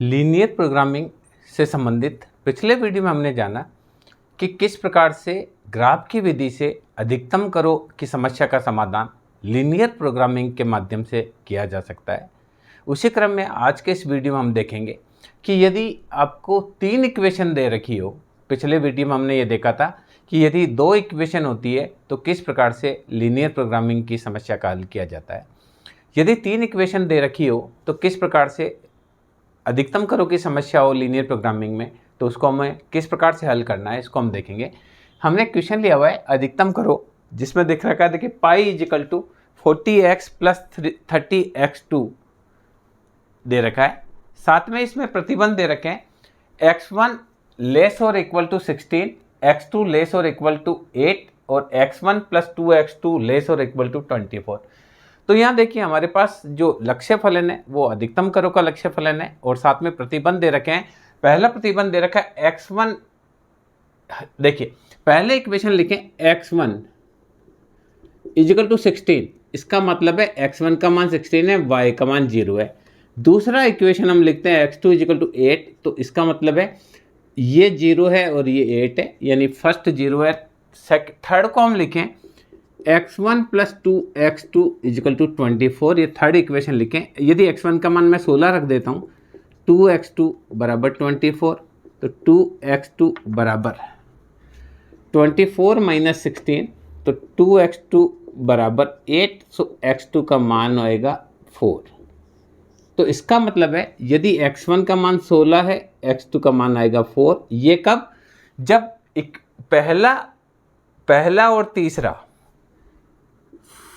Linear programming से संबंधित पिछले वीडियो में हमने जाना कि किस प्रकार से ग्राफ की विधि से अधिकतम करो की समस्या का समाधान लीनियर प्रोग्रामिंग के माध्यम से किया जा सकता है। उसी क्रम में आज के इस वीडियो में हम देखेंगे कि यदि आपको तीन इक्वेशन दे रखी हो, पिछले वीडियो में हमने ये देखा था कि यदि दो इक्वेशन होती है तो किस प्रकार से लीनियर प्रोग्रामिंग की समस्या का हल किया जाता है। यदि तीन इक्वेशन दे रखी हो तो किस प्रकार से अधिकतम करो की समस्या हो लीनियर प्रोग्रामिंग में, तो उसको हमें किस प्रकार से हल करना है इसको हम देखेंगे। हमने क्वेश्चन लिया हुआ है अधिकतम करो, जिसमें दिख रखा है, देखिए P equal to 40x plus 30x2 दे रखा है। साथ में इसमें प्रतिबंध दे रखे हैं x1 लेस और इक्वल टू 16, x2 लेस और इक्वल टू 8 और x1 प्लस 2x2 लेस और इक्वल टू 24। तो यहाँ देखिए हमारे पास जो लक्ष्य फलन है वो अधिकतम करो का लक्ष्य फलन है और साथ में प्रतिबंध दे रखे हैं। पहला प्रतिबंध दे रखा है x1, देखिए पहले इक्वेशन लिखें x1 इजिकल टू 16, इसका मतलब है x1 का मान 16 है, y का मान 0 है। दूसरा इक्वेशन हम लिखते हैं x2 इजिकल टू 8, तो इसका मतलब है ये 0 है और ये 8 है, यानी फर्स्ट 0 है। थर्ड को हम लिखें x1 plus 2x2 is equal to 24, ये थर्ड इक्वेशन लिखें। यदि x1 का मान मैं 16 रख देता हूँ, 2x2 बराबर 24, तो 2x2 बराबर 24 माइनस 16, तो 2x2 बराबर 8, सो x2 का मान आएगा 4। तो इसका मतलब है यदि x1 का मान 16 है, x2 का मान आएगा 4। ये कब? जब एक पहला और तीसरा,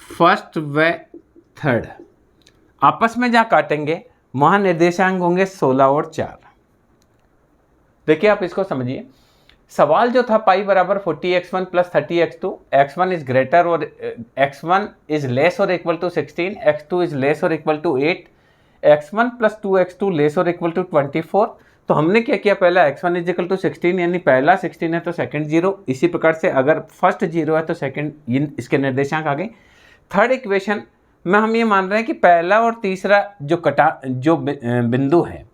फर्स्ट व थर्ड आपस में जहाँ काटेंगे वहाँ निर्देशांक होंगे 16 और 4। देखिए आप इसको समझिए, सवाल जो था पाई बराबर 40x1 plus 30x2, x1 is greater और x1 इज लेस और equal to 16, x2 is less और equal to 8, x1 plus 2x2 less और इक्वल टू 24। तो हमने क्या किया, पहला x1 इज इक्वल टू 16, यानी पहला 16 है तो सेकंड 0। इसी प्रकार से अगर फर्स्ट 0 है तो सेकंड, इसके निर्देशांक आ गए। थर्ड इक्वेशन में हम ये मान रहे हैं कि पहला और तीसरा जो बिंदु है,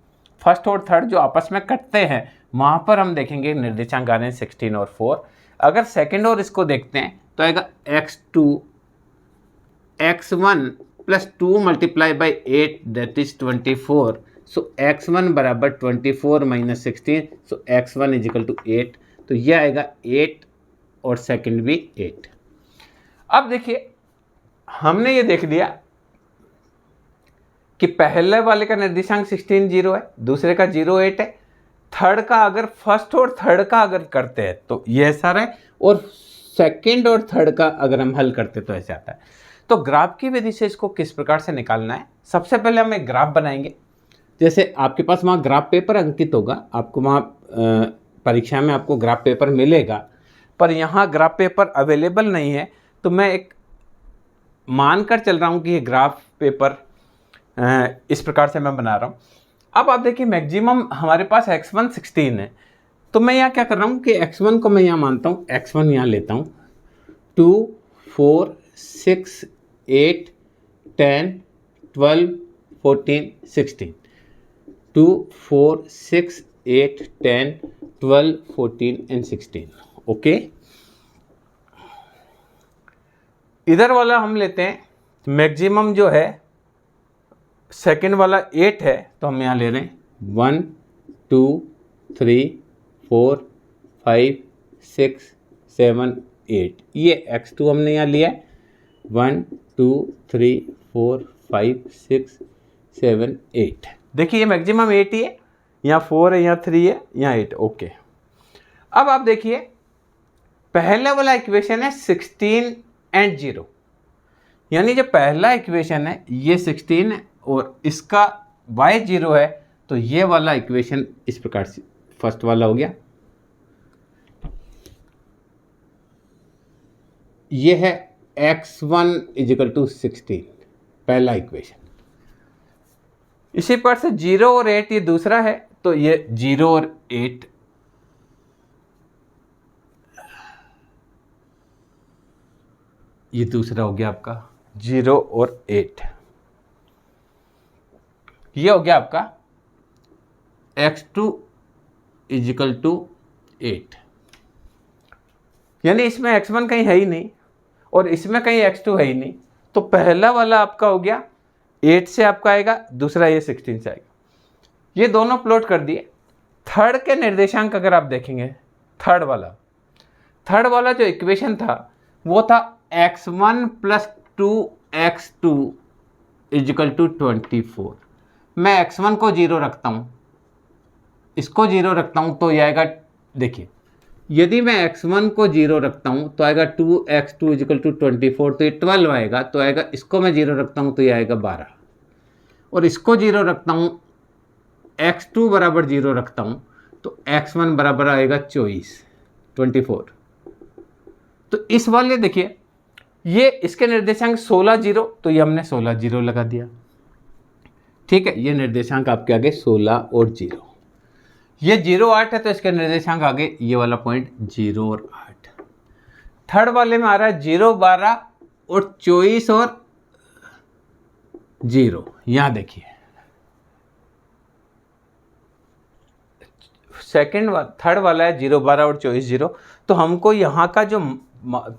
फर्स्ट और थर्ड जो आपस में कटते हैं, वहाँ पर हम देखेंगे निर्देशांक आ रहे हैं 16 और 4। अगर सेकंड और इसको देखते हैं तो आएगा x1 plus 2 multiply by 8 that is 24, so x1 बराबर 24 minus 16, so x1 is equal to 8। तो ये आएगा 8 और सेकंड भी 8। अब देखिए हमने ये देख लिया कि पहले वाले का निर्देशांक 16 0 है, दूसरे का 0 8 है। थर्ड का अगर फर्स्ट और थर्ड का अगर करते हैं तो ये ऐसा रहे, और सेकंड और थर्ड का अगर हम हल करते तो ऐसे आता है। तो ग्राफ की विधि से इसको किस प्रकार से निकालना है, सबसे पहले हम एक ग्राफ बनाएंगे। जैसे आपके पास वहाँ ग्राफ पेपर अंकित होगा, आपको वहाँ परीक्षा में आपको ग्राफ पेपर मिलेगा, पर यहाँ ग्राफ पेपर अवेलेबल नहीं है। तो मैं एक मानकर चल रहा हूँ कि ये ग्राफ पेपर इस प्रकार से मैं बना रहा हूँ। अब आप देखिए मैक्सिमम हमारे पास x1 16 है, तो मैं यहाँ क्या कर रहा हूँ कि x1 को मैं यहाँ मानता हूँ, x1 यहाँ लेता हूँ। 2 4 6 8 10 12 14 16, 2 4 6 8 10 12 14 एंड 16। ओके, इधर वाला हम लेते हैं मैक्सिमम जो है सेकंड वाला 8 है, तो हम यहाँ ले रहे हैं 1 2 3 4 5 6 7 8। ये x2 हमने यहाँ लिया है, 1 2 3 4 5 6 7 8। देखिए ये मैक्सिमम 8 ही है, यहाँ 4 है, यहाँ 3 है, यहाँ 8। ओके, अब आप देखिए पहले वाला इक्वेशन है 16 एंड 0, यानी जो पहला इक्वेशन है ये 16 है और इसका y 0 है, तो ये वाला इक्वेशन इस प्रकार से फर्स्ट वाला हो गया। ये है x1 इजिकल टू 16, पहला इक्वेशन। इसी प्रकार से 0 और 8 ये दूसरा है, तो ये 0 और 8 ये दूसरा हो गया आपका 0 और 8। ये हो गया आपका x2 इजिकल टू 8, यानी इसमें x1 कहीं है ही नहीं और इसमें कहीं x2 है ही नहीं, तो पहला वाला आपका हो गया 8 से आपका आएगा, दूसरा ये 16 से आएगा। ये दोनों प्लॉट कर दिए। थर्ड के निर्देशांक अगर आप देखेंगे, थर्ड वाला जो इक्वेशन था वो था x1 plus 2x2 is equal to 24। मैं x1 को 0 रखता हूँ, इसको 0 रखता हूँ, तो ये आएगा, देखिए यदि मैं x1 को 0 रखता हूँ तो आएगा 2x2 इजिकल टू 24, तो ये 12 आएगा, तो आएगा, इसको मैं 0 रखता हूँ तो ये आएगा 12, और इसको 0 रखता हूँ, x2 बराबर 0 रखता हूँ, तो x1 बराबर आएगा 24। तो इस वाले देखिए, ये इसके निर्देशांक 16 0, तो ये हमने 16 0 लगा दिया। ठीक है, ये निर्देशांक आपके आगे 16 और 0, ये 0 8 है, तो इसके निर्देशांक आगे ये वाला पॉइंट 0 और 8। थर्ड वाले में आ रहा है 0 12 और 24 और 0। यहां देखिए थर्ड वाला है 0 12 और 24 0, तो हमको यहाँ का जो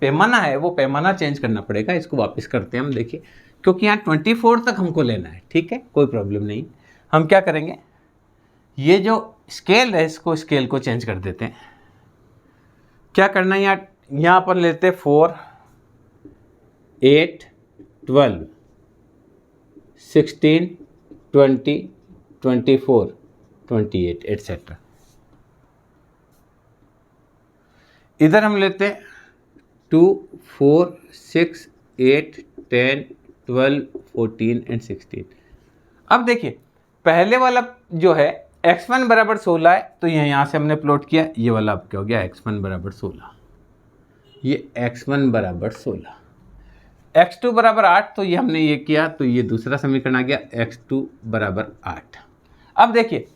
पैमाना है वो पैमाना चेंज करना पड़ेगा। इसको वापस करते हैं हम, देखिए, क्योंकि यहाँ 24 तक हमको लेना है। ठीक है, कोई प्रॉब्लम नहीं। हम क्या करेंगे, ये जो स्केल है इसको, स्केल को चेंज कर देते हैं। क्या करना है, यहाँ पर लेते हैं 4 8 12 16 20 24 28 एटसेट्रा। इधर हम लेते हैं 2 4 6 8 10 12 14 एंड 16। अब देखिए पहले वाला जो है x1 बराबर 16 है, तो यहाँ से हमने प्लॉट किया, ये वाला अब क्या हो गया, x1 बराबर 16, ये x1 बराबर 16, x2 बराबर 8, तो ये हमने ये किया, तो ये दूसरा समीकरण आ गया x2 बराबर 8। अब देखिए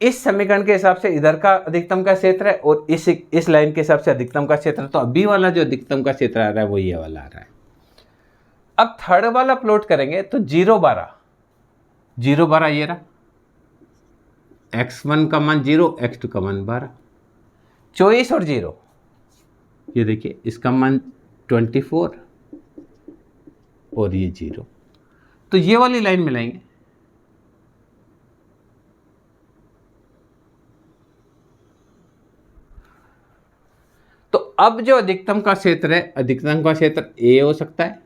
इस समीकरण के हिसाब से इधर का अधिकतम का क्षेत्र है और इस लाइन के हिसाब से अधिकतम का क्षेत्र, तो अभी वाला जो अधिकतम का क्षेत्र आ रहा है वो ये वाला आ रहा है। अब थर्ड वाला प्लॉट करेंगे तो 0 12 ये रहा, x1 का मान 0, x2 का मान 12, 24 और 0, ये देखिए इसका मान 24 और ये 0, तो ये वाली लाइन मिलाएंगे। तो अब जो अधिकतम का क्षेत्र है, अधिकतम का क्षेत्र A हो सकता है,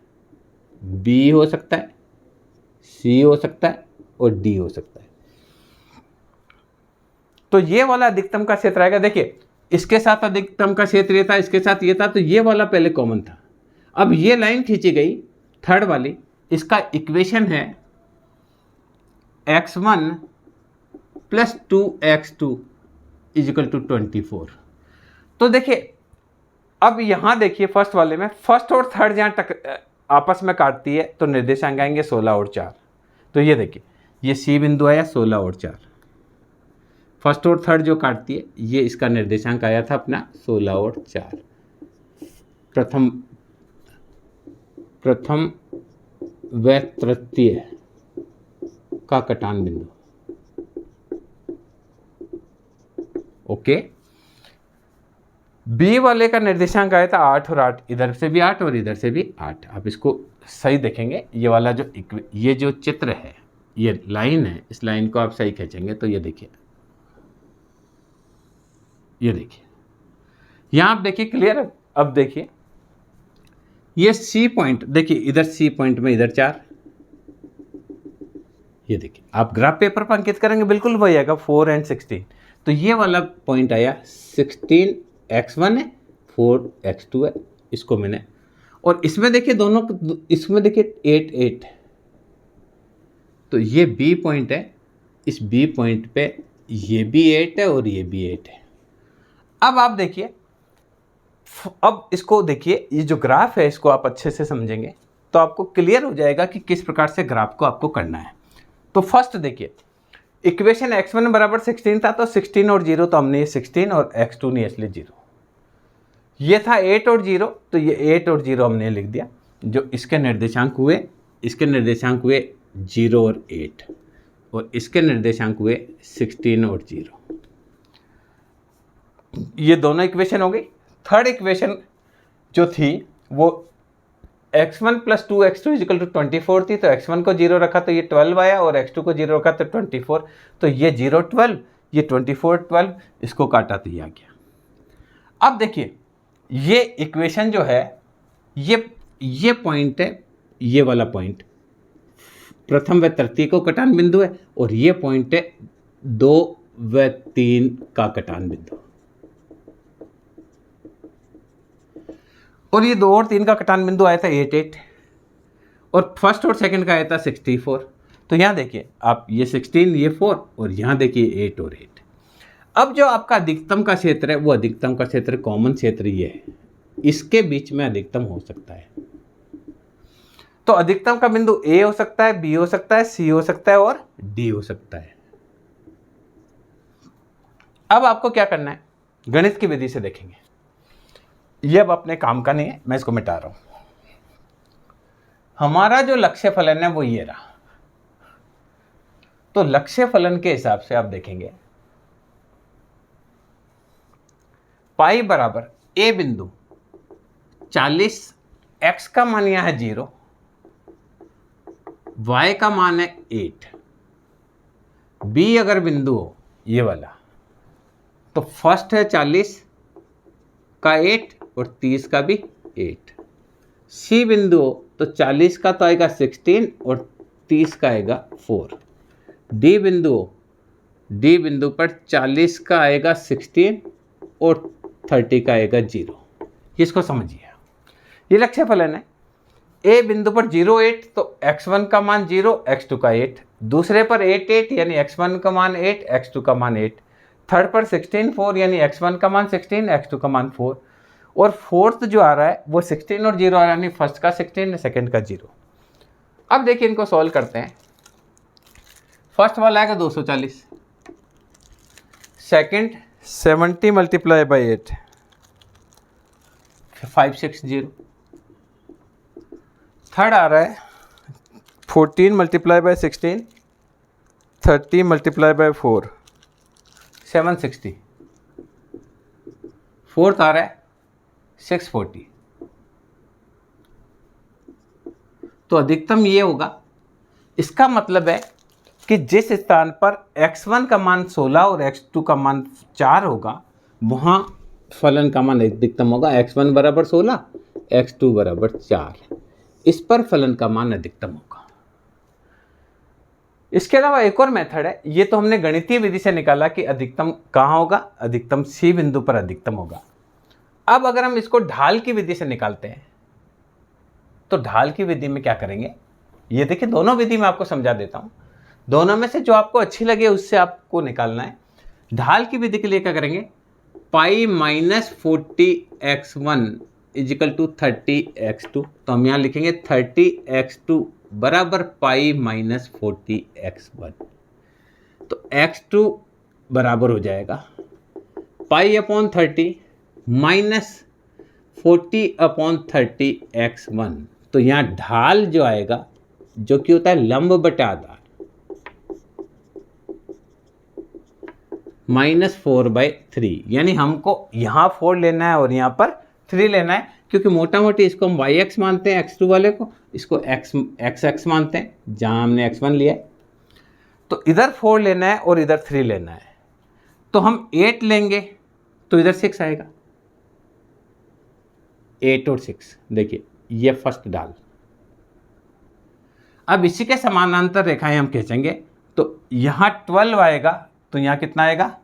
B हो सकता है, C हो सकता है और D हो सकता है। तो ये वाला अधिकतम का क्षेत्र आएगा। देखिए इसके साथ अधिकतम का क्षेत्र ये था, इसके साथ ये था, तो ये वाला पहले कॉमन था। अब ये लाइन खींची गई थर्ड वाली, इसका इक्वेशन है x1 plus 2x2 is equal to 24। तो देखिए अब यहां देखिए फर्स्ट वाले में फर्स्ट और थर्ड जहां आपस में काटती है तो निर्देशांक आएंगे 16 और 4। तो ये देखिए ये C बिंदु आया 16 और 4, फर्स्ट और थर्ड जो काटती है ये इसका निर्देशांक आया था अपना 16 और 4, प्रथम व तृतीय का कटान बिंदु। ओके, बी वाले का निर्देशांक आया था 8 और 8, इधर से भी 8 और इधर से भी 8। आप इसको सही देखेंगे, ये वाला ये जो चित्र है, ये लाइन है, इस लाइन को आप सही खींचेंगे तो ये देखिए, ये देखिए यहां आप देखिए क्लियर है। अब देखिए ये सी पॉइंट, देखिए इधर सी पॉइंट में इधर 4, ये देखिए आप ग्राफ पेपर पर अंकित करेंगे बिल्कुल वही आएगा 4 एंड 16। तो ये वाला पॉइंट आया 16 x1 है 4 x2 है, इसको मैंने, और इसमें देखिए दोनों, इसमें देखिए 8 8, तो ये B पॉइंट है, इस B पॉइंट पे ये भी 8 है और ये भी 8 है। अब आप देखिए, अब इसको देखिए, ये जो ग्राफ है इसको आप अच्छे से समझेंगे तो आपको क्लियर हो जाएगा कि किस प्रकार से ग्राफ को आपको करना है। तो फर्स्ट देखिए इक्वेशन x1 बराबर 16 था, तो 16 और 0, तो हमने ये 16 और x2 नहीं इसलिए 0। ये था 8 और 0, तो ये 8 और 0 हमने लिख दिया। जो इसके निर्देशांक हुए 0 और 8, और इसके निर्देशांक हुए 16 और 0। ये दोनों इक्वेशन हो गई। थर्ड इक्वेशन जो थी वो x1 + 2x2 = 24 थी, तो x1 को 0 रखा तो ये 12 आया, और x2 को 0 रखा तो 24। तो ये 0 12, ये 24 12, इसको काटा तो ये आ गया। अब देखिए ये इक्वेशन जो है, ये पॉइंट है, ये वाला पॉइंट प्रथम व तृतीय को कटान बिंदु है, और ये पॉइंट है 2 व 3 का कटान बिंदु, और ये 2 और 3 का कटान बिंदु आया था 8 8, और फर्स्ट और सेकंड का आया था 64। तो यहाँ देखिए आप, ये 16, ये 4, और यहाँ देखिए 8 और 8। अब जो आपका अधिकतम का क्षेत्र है, वो अधिकतम का क्षेत्र कॉमन क्षेत्र ये है, इसके बीच में अधिकतम हो सकता है। तो अधिकतम का बिंदु ए हो सकता है, बी हो सकता है, सी हो सकता है और डी हो सकता है। अब आपको क्या करना है, गणित की विधि से देखेंगे। ये अब अपने काम का नहीं है, मैं इसको मिटा रहा हूं। हमारा जो लक्ष्य फलन है वो ये रहा। तो लक्ष्य फलन के हिसाब से आप देखेंगे पाई बराबर ए बिंदु 40, x का मान यहां है 0, y का मान है 8, b अगर बिंदु हो ये वाला, तो फर्स्ट है 40 का 8 और 30 का भी 8। सी बिंदु हो तो 40 का तो आएगा 16 और 30 का आएगा 4। डी बिंदु हो, डी बिंदु पर 40 का आएगा 16 और 30 का आएगा 0। इसको समझिए, ये लक्ष्य फलन है। ए बिंदु पर 0 8, तो x1 का मान 0, x2 का 8, दूसरे पर 8 8 यानी x1 का मान 8, x2 का मान 8, थर्ड पर 16 4 यानी x1 का मान 16, x2 का मान 4, और फोर्थ जो आ रहा है वो 16 और 0 आ रहा है, यानी फर्स्ट का 16 सेकंड का 0। अब देखिए इनको सॉल्व करते हैं। फर्स्ट वाला आएगा 240, सेकंड 70 × 8 560, थर्ड आ रहा है 14 × 16 30 × 4 760, फोर्थ आ रहा है 640। तो अधिकतम ये होगा। इसका मतलब है कि जिस स्थान पर x1 का मान 16 और x2 का मान 4 होगा, वहां फलन का मान अधिकतम होगा। x1 = 16, x2 = 4, इस पर फलन का मान अधिकतम होगा। इसके अलावा एक और मेथड है, ये तो हमने गणितीय विधि से निकाला कि अधिकतम कहाँ होगा, अधिकतम सी बिंदु पर अधिकतम होगा। अब अगर हम इसको ढाल की विधि से निकालते हैं, तो ढाल की विधि में क्या करेंगे, ये देखिए दोनों विधि में आपको समझा देता हूं, दोनों में से जो आपको अच्छी लगे उससे आपको निकालना है। ढाल की विधि के लिए क्या करेंगे, पाई -40x1 = 30x2, तो हम यहाँ लिखेंगे 30x2 बराबर पाई -40x1। तो x2 बराबर हो जाएगा पाई अपॉन 30 -40/30x1। तो यहाँ ढाल जो आएगा, जो कि होता है लंब बटा आधार, -4/3, यानी हमको यहाँ 4 लेना है और यहाँ पर 3 लेना है, क्योंकि मोटा मोटी इसको हम yx मानते हैं, x2 वाले को, इसको xx मानते हैं, जहाँ हमने x1 लिया है। तो इधर 4 लेना है और इधर 3 लेना है, तो हम 8 लेंगे तो इधर 6 आएगा, 8 और 6। देखिए ये फर्स्ट ढाल। अब इसी के समानांतर रेखाएं हम खींचेंगे, तो यहाँ 12 आएगा, तो यहाँ कितना आएगा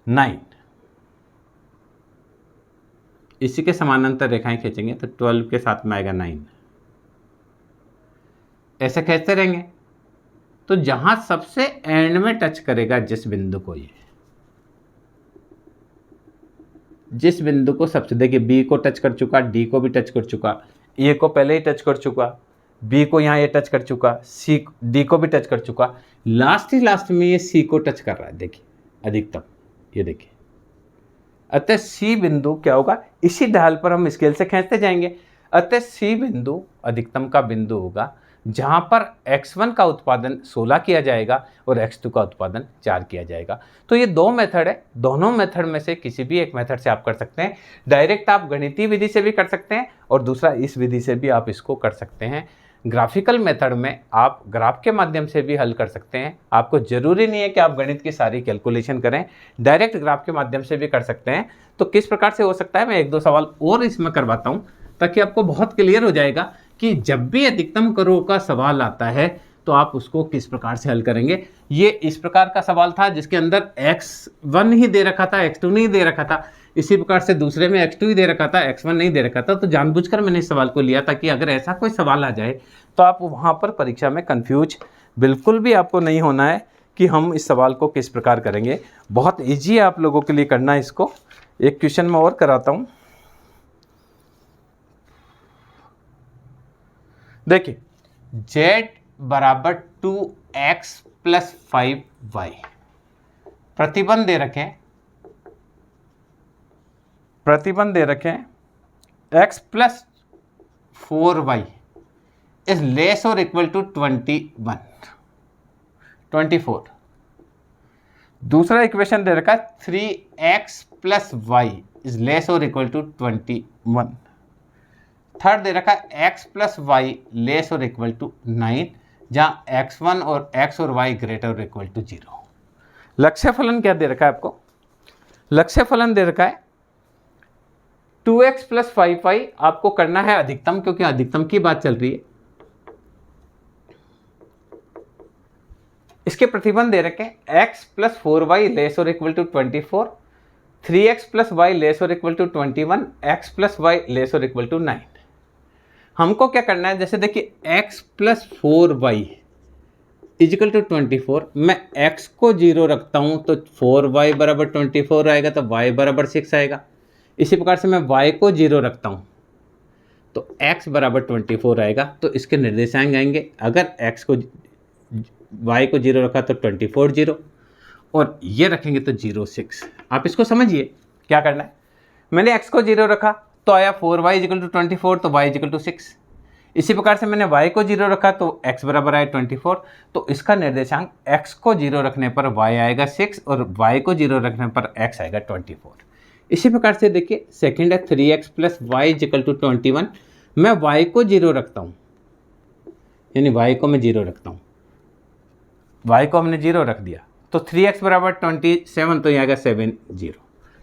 9। इसी के समानांतर रेखाएं खींचेंगे तो 12 के साथ में आएगा 9। ऐसे खींचते रहेंगे, तो जहां सबसे एंड में टच करेगा जिस बिंदु को, ये जिस बिंदु को सबसे, देखिए बी को टच कर चुका, डी को भी टच कर चुका, ए को पहले ही टच कर चुका, बी को यहाँ ये टच कर चुका, सी डी को भी टच कर चुका, लास्ट में ये सी को टच कर रहा है। देखिए अधिकतम, ये देखिए। अतः सी बिंदु क्या होगा, इसी ढाल पर हम स्केल से खींचते जाएंगे। अतः सी बिंदु अधिकतम का बिंदु होगा, जहाँ पर x1 का उत्पादन 16 किया जाएगा और x2 का उत्पादन 4 किया जाएगा। तो ये दो मेथड है, दोनों मेथड में से किसी भी एक मेथड से आप कर सकते हैं। डायरेक्ट आप गणितीय विधि से भी कर सकते हैं और दूसरा इस विधि से भी आप इसको कर सकते हैं। ग्राफिकल मेथड में आप ग्राफ के माध्यम से भी हल कर सकते हैं। आपको ज़रूरी नहीं है कि आप गणित की सारी कैलकुलेशन करें, डायरेक्ट ग्राफ के माध्यम से भी कर सकते हैं। तो किस प्रकार से हो सकता है, मैं एक दो सवाल और इसमें करवाता हूँ ताकि आपको बहुत क्लियर हो जाएगा कि जब भी अधिकतम करो का सवाल आता है तो आप उसको किस प्रकार से हल करेंगे। ये इस प्रकार का सवाल था जिसके अंदर x1 ही दे रखा था, x2 नहीं दे रखा था। इसी प्रकार से दूसरे में x2 ही दे रखा था, x1 नहीं दे रखा था। तो जानबूझकर मैंने इस सवाल को लिया ताकि अगर ऐसा कोई सवाल आ जाए तो आप वहाँ पर परीक्षा में कन्फ्यूज बिल्कुल भी आपको नहीं होना है कि हम इस सवाल को किस प्रकार करेंगे। बहुत ईजी है आप लोगों के लिए करना है इसको। एक क्वेश्चन मैं और कराता हूँ। देखिए, z बराबर 2x प्लस 5y, प्रतिबंध दे रखें x plus 4y is less और इक्वल टू 24। दूसरा इक्वेशन दे रखा है 3x plus y is less और इक्वल टू 21। थर्ड दे रखा है x प्लस वाई लेस और इक्वल टू 9, जहाँ x1 और x और y ग्रेटर और इक्वल टू 0। लक्ष्य फलन क्या दे रखा है आपको? लक्ष्य फलन दे रखा है 2x प्लस 5y। आपको करना है अधिकतम, क्योंकि अधिकतम की बात चल रही है। इसके प्रतिबंध दे रखे x प्लस 4y लेस और equal to 24, 3x plus Y less और equal to 21, x plus Y less और इक्वल टू 9। हमको क्या करना है, जैसे देखिए x plus 4y is equal to 24, मैं x को 0 रखता हूँ तो 4y बराबर 24 आएगा, तो y बराबर 6 आएगा। इसी प्रकार से मैं y को 0 रखता हूँ तो x बराबर 24 आएगा। तो इसके निर्देशांक आएंगे, अगर x को y को 0 रखा तो 24 0 और ये रखेंगे तो 0 6। आप इसको समझिए क्या करना है। मैंने x को 0 रखा तो आया 4y इजिकल टू 24, तो y इजिकल टू 6। इसी प्रकार से मैंने y को 0 रखा तो x बराबर आया 24, तो इसका निर्देशांक x को 0 रखने पर y आएगा 6 और y को 0 रखने पर x आएगा 24। इसी प्रकार से देखिए सेकेंड है 3x plus y is equal to 21। मैं y को 0 रखता हूँ, यानी y को मैं 0 रखता हूँ, y को हमने 0 रख दिया तो 3x बराबर 27, तो यहाँ आएगा 7 0।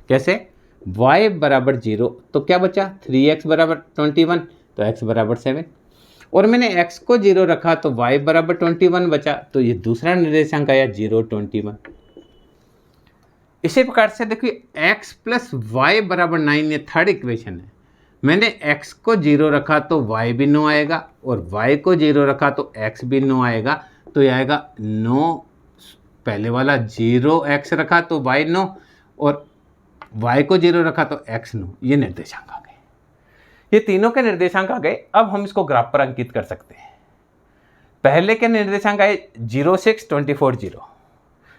कैसे? y बराबर 0 तो क्या बचा 3x बराबर 21, तो x बराबर 7। और मैंने x को 0 रखा तो y बराबर 21 बचा, तो ये दूसरा निर्देशांक आया 0 21। इसी प्रकार से देखिए x प्लस वाई बराबर 9, ये थर्ड इक्वेशन है। मैंने x को 0 रखा तो y भी 9 आएगा और y को 0 रखा तो x भी 9 आएगा, तो ये आएगा 9। पहले वाला 0x रखा तो y 9 और y को 0 रखा तो x 9। ये निर्देशांक आ गए, ये तीनों के निर्देशांक आ गए। अब हम इसको ग्राफ पर अंकित कर सकते हैं। पहले के निर्देशांक आए 0 6 24 0,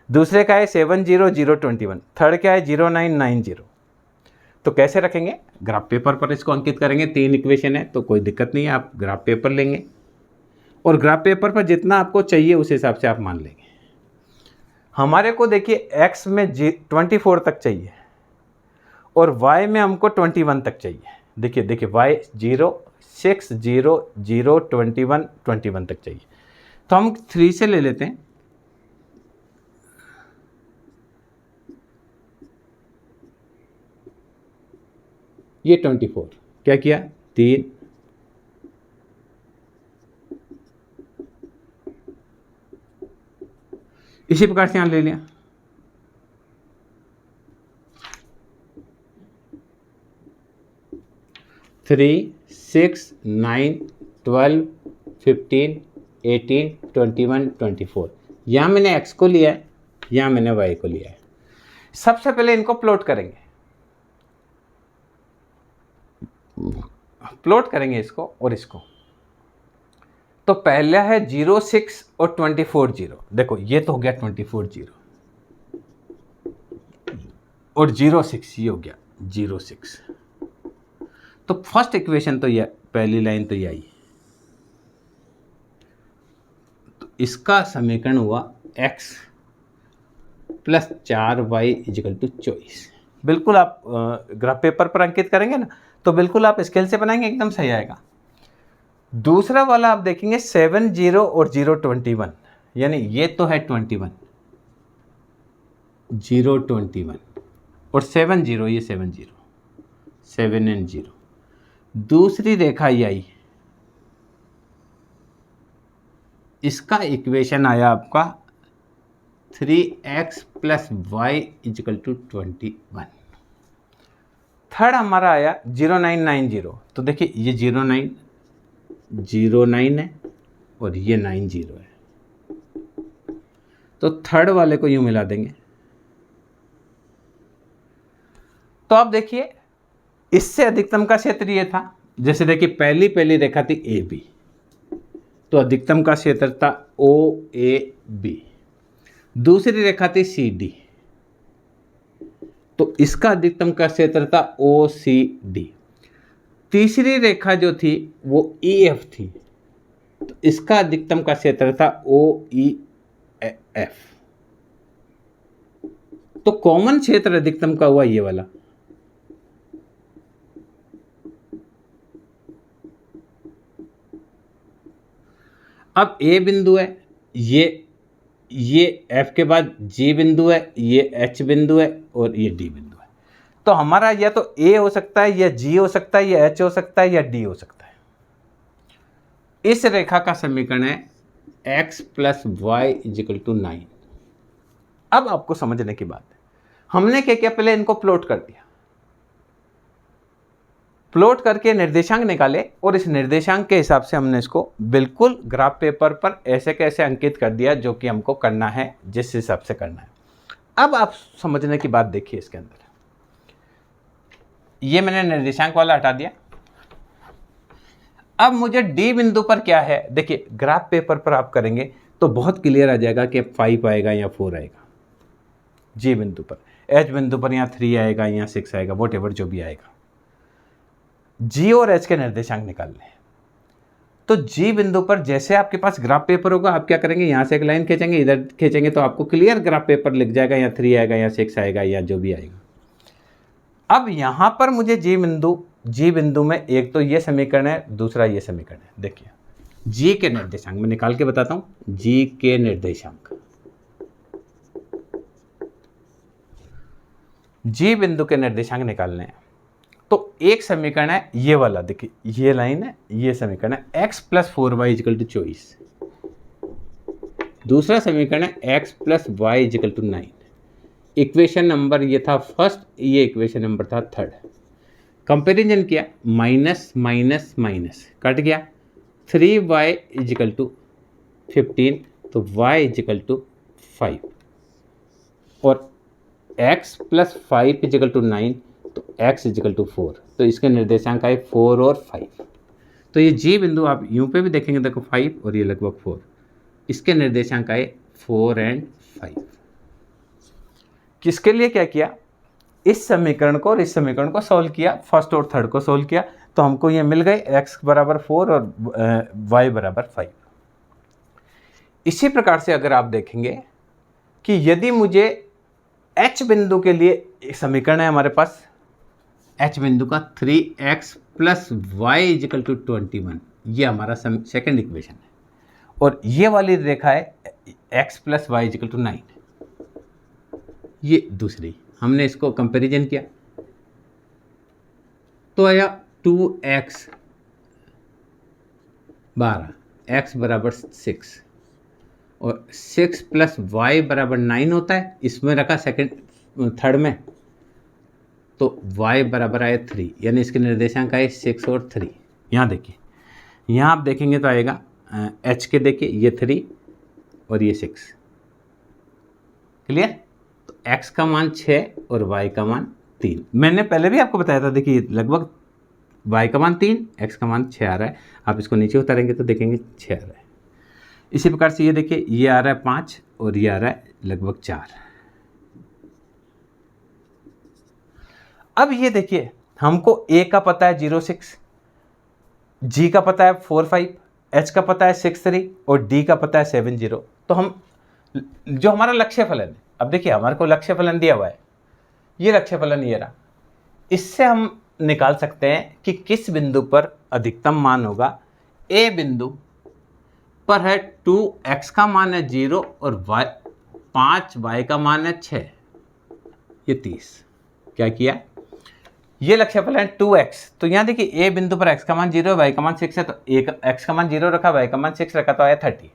दूसरे का है 7 0 0 21, थर्ड क्या है 0 9 9 0। तो कैसे रखेंगे? ग्राफ पेपर पर इसको अंकित करेंगे। 3 इक्वेशन है तो कोई दिक्कत नहीं है, आप ग्राफ पेपर लेंगे और ग्राफ पेपर पर जितना आपको चाहिए उस हिसाब से आप मान लेंगे। हमारे को देखिए x में 24 तक चाहिए और y में हमको 21 तक चाहिए। देखिए y 0 6 0 0 21 21 तक चाहिए, तो हम 3 से ले लेते हैं। ये 24 क्या किया 3, इसी प्रकार से यहाँ ले लिया। थ्री 6 9 12 15 18 21 24। यहाँ मैंने x को लिया है, यहाँ मैंने y को लिया है। सबसे पहले इनको प्लॉट करेंगे, इसको और इसको। तो पहला है 0 6 और 24 0। देखो ये तो हो गया 24 0 और 0 6, ये हो गया 0 6। तो फर्स्ट इक्वेशन तो ये पहली लाइन तो ये आई। इसका समीकरण हुआ x plus 4y is equal to 24। बिल्कुल आप ग्राफ पेपर पर अंकित करेंगे ना तो बिल्कुल आप स्केल से बनाएंगे, एकदम सही आएगा। दूसरा वाला आप देखेंगे 7 0 और 0 21, यानी ये तो है 21, 0 21 और 7 0, ये 7 0, 7 एंड 0। दूसरी रेखा ये आई, इसका इक्वेशन आया आपका 3x plus y is equal to 21। Third हमारा आया 0990, तो देखिए ये 09 है और ये 90 है, तो थर्ड वाले को यूं मिला देंगे। तो आप देखिए इससे अधिकतम का क्षेत्र ये था, जैसे देखिए पहली रेखा थी ए बी, तो अधिकतम का क्षेत्र था ओ ए बी। दूसरी रेखा थी सी डी, तो इसका अधिकतम का क्षेत्र था ओ सी डी। तीसरी रेखा जो थी वो ई एफ थी, तो इसका अधिकतम का क्षेत्र था ओ ई एफ। तो कॉमन क्षेत्र अधिकतम का हुआ ये वाला। अब ए बिंदु है, ये एफ के बाद जी बिंदु है, ये एच बिंदु है और ये डी बिंदु है। तो हमारा या तो ए हो सकता है, या जी हो सकता है, या एच हो सकता है, या डी हो सकता है। इस रेखा का समीकरण है x plus y is equal to 9। अब आपको समझने की बात है, हमने क्या किया, पहले इनको प्लॉट कर दिया, प्लॉट करके निर्देशांक निकाले और इस निर्देशांक के हिसाब से हमने इसको बिल्कुल ग्राफ पेपर पर ऐसे कैसे अंकित कर दिया जो कि हमको करना है, जिस हिसाब से करना है। अब आप समझने की बात देखिए, इसके अंदर ये मैंने निर्देशांक वाला हटा दिया। अब मुझे डी बिंदु पर क्या है, देखिए ग्राफ पेपर पर आप करेंगे तो बहुत क्लियर आ जाएगा कि 5 आएगा या 4 आएगा जी बिंदु पर, एच बिंदु पर यहाँ 3 आएगा या 6 आएगा, वॉटेवर जो भी आएगा। जी और एच के निर्देशांक निकाल लें, तो जी बिंदु पर जैसे आपके पास ग्राफ पेपर होगा, आप क्या करेंगे, यहाँ से एक लाइन खींचेंगे, इधर खींचेंगे तो आपको क्लियर ग्राफ पेपर लिख जाएगा, या 3 आएगा या 6 आएगा या जो भी आएगा। अब यहाँ पर मुझे जी बिंदु में एक तो ये समीकरण है, दूसरा ये समीकरण है। देखिए जी के निर्देशांक मैं निकाल के बताता हूँ, जी के निर्देशांक, जी बिंदु के निर्देशांक निकालने हैं। तो एक समीकरण है ये वाला, देखिए ये लाइन है, ये समीकरण है x plus 4y is equal to 24। दूसरा समीकरण है x plus y is equal to 9। Equation number ये था फर्स्ट, ये इक्वेशन नंबर था थर्ड। कंपेरिजन किया, माइनस माइनस माइनस कट गया, 3y इजिकल टू 15, तो y इजिकल टू 5 और x प्लस 5 इजिकल टू 9, तो x इजिकल टू 4। तो इसके निर्देशांक आए 4 और 5। तो ये जी बिंदु आप यूं पे भी देखेंगे, देखो 5 और ये लगभग 4, इसके निर्देशांक आए 4 एंड 5। किसके लिए क्या किया, इस समीकरण को और इस समीकरण को सॉल्व किया, फर्स्ट और थर्ड को सॉल्व किया, तो हमको ये मिल गए x बराबर 4 और y बराबर 5। इसी प्रकार से अगर आप देखेंगे कि यदि मुझे h बिंदु के लिए एक समीकरण है हमारे पास, h बिंदु का 3x plus y is equal to 21, ये हमारा सेकेंड इक्वेशन है, और ये वाली रेखा है x plus y is equal to 9, ये दूसरी। हमने इसको कंपैरिजन किया तो आया 2x 12, x बराबर 6 और 6 प्लस वाई बराबर 9 होता है, इसमें रखा थर्ड में, तो y बराबर आए 3, यानी इसके निर्देशांक आए 6 और 3। यहाँ देखिए, यहाँ आप देखेंगे तो आएगा h के, देखिए ये 3 और ये 6, क्लियर। तो x का मान 6 और y का मान 3। मैंने पहले भी आपको बताया था, देखिए लगभग y का मान 3, x का मान 6 आ रहा है। आप इसको नीचे उतारेंगे तो देखेंगे 6 आ रहा है। इसी प्रकार से ये देखिए, ये आ रहा है 5 और ये आ रहा है लगभग 4। अब ये देखिए, हमको a का पता है 0.6, g का पता है 4.5, H का पता है 6.3 और D का पता है 7.0। तो हम जो हमारा लक्ष्य फलन है, अब देखिए हमारे को लक्ष्य फलन दिया हुआ है, ये लक्ष्य फलन ये रहा, इससे हम निकाल सकते हैं कि किस बिंदु पर अधिकतम मान होगा। ए बिंदु पर है 2x का मान है 0 और 5y का मान है 6, ये 30। क्या किया, ये लक्ष्य फलन है 2x। तो यहाँ देखिए a बिंदु पर x का मान 0 है, y का मान 6 है, तो x का मान 0 रखा, y का मान 6 रखा, तो आया 30।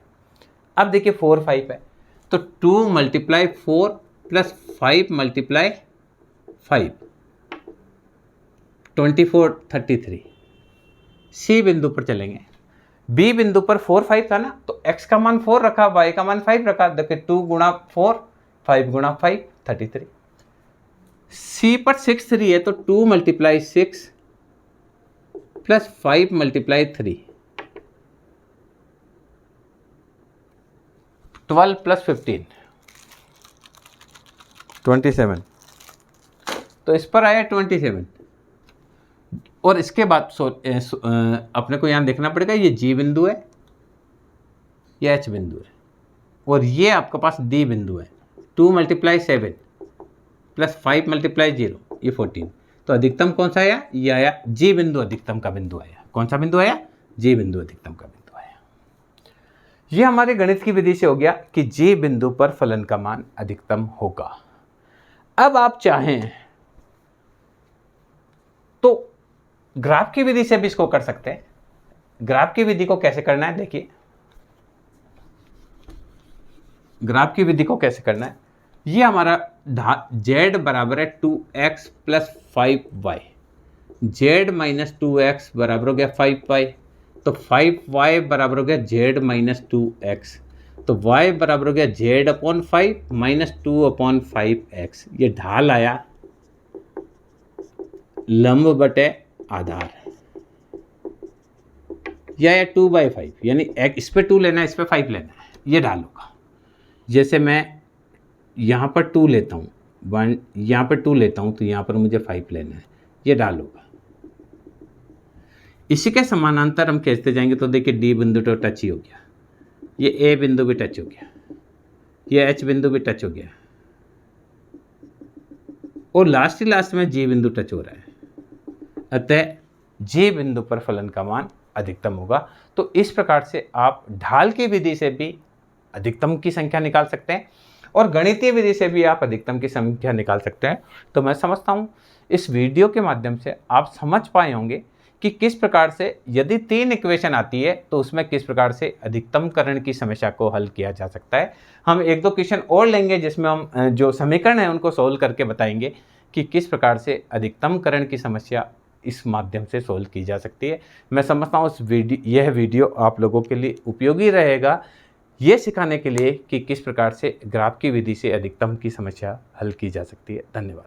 अब देखिए 4 5 है, तो 2 × 4 प्लस 5 × 5 24 33। सी बिंदु पर चलेंगे, बी बिंदु पर 4 5 था ना, तो x का मान 4 रखा, y का मान 5 रखा, देखिए 2 × 4 5 × 5 33। सी पर 6 3 है, तो 2 × 6 प्लस 5 × 3 12 प्लस 15 27। तो इस पर आया 27। और इसके बाद अपने को यहाँ देखना पड़ेगा, ये जी बिंदु है, ये एच बिंदु है, और ये आपके पास डी बिंदु है। 2 × 7 प्लस 5 × 0, ये 14। तो अधिकतम कौन सा आया, ये आया जी बिंदु, अधिकतम का बिंदु आया। कौन सा बिंदु आया, जी बिंदु अधिकतम का बिंदु आया। ये हमारे गणित की विधि से हो गया कि जी बिंदु पर फलन का मान अधिकतम होगा। अब आप चाहें तो ग्राफ की विधि से भी इसको कर सकते हैं। ग्राफ की विधि को कैसे करना है, देखिए ग्राफ की विधि को कैसे करना है। ये हमारा z बराबर है 2x plus 5y, z minus 2x बराबर हो गया 5y, तो 5y बराबर हो गया z माइनस 2x, तो y बराबर हो गया z upon 5 minus 2 upon 5x। ये ढाल आया लंब बटे आधार, या 2/5, यानी इस पे 2 लेना है, इस पे 5 लेना है, ये ढाल होगा। जैसे मैं यहाँ पर 2 लेता हूँ, 1 यहाँ पर 2 लेता हूँ, तो यहाँ पर मुझे 5 लेना है, ये ढाल होगा। इसी के समानांतर हम खींचते जाएंगे, तो देखिए डी बिंदु तो टच ही हो गया, ये ए बिंदु भी टच हो गया, ये एच बिंदु भी टच हो गया, और लास्ट में जी बिंदु टच हो रहा है। अतः जे बिंदु पर फलन का मान अधिकतम होगा। तो इस प्रकार से आप ढाल की विधि से भी अधिकतम की संख्या निकाल सकते हैं और गणितीय विधि से भी आप अधिकतम की संख्या निकाल सकते हैं। तो मैं समझता हूँ इस वीडियो के माध्यम से आप समझ पाए होंगे कि किस प्रकार से यदि 3 इक्वेशन आती है तो उसमें किस प्रकार से अधिकतमकरण की समस्या को हल किया जा सकता है। हम 1-2 क्वेश्चन और लेंगे जिसमें हम जो समीकरण है उनको सोल्व करके बताएंगे कि किस प्रकार से अधिकतमकरण की समस्या इस माध्यम से सोल्व की जा सकती है। मैं समझता हूँ यह वीडियो आप लोगों के लिए उपयोगी रहेगा, ये सिखाने के लिए कि किस प्रकार से ग्राफ की विधि से अधिकतम की समस्या हल की जा सकती है। धन्यवाद।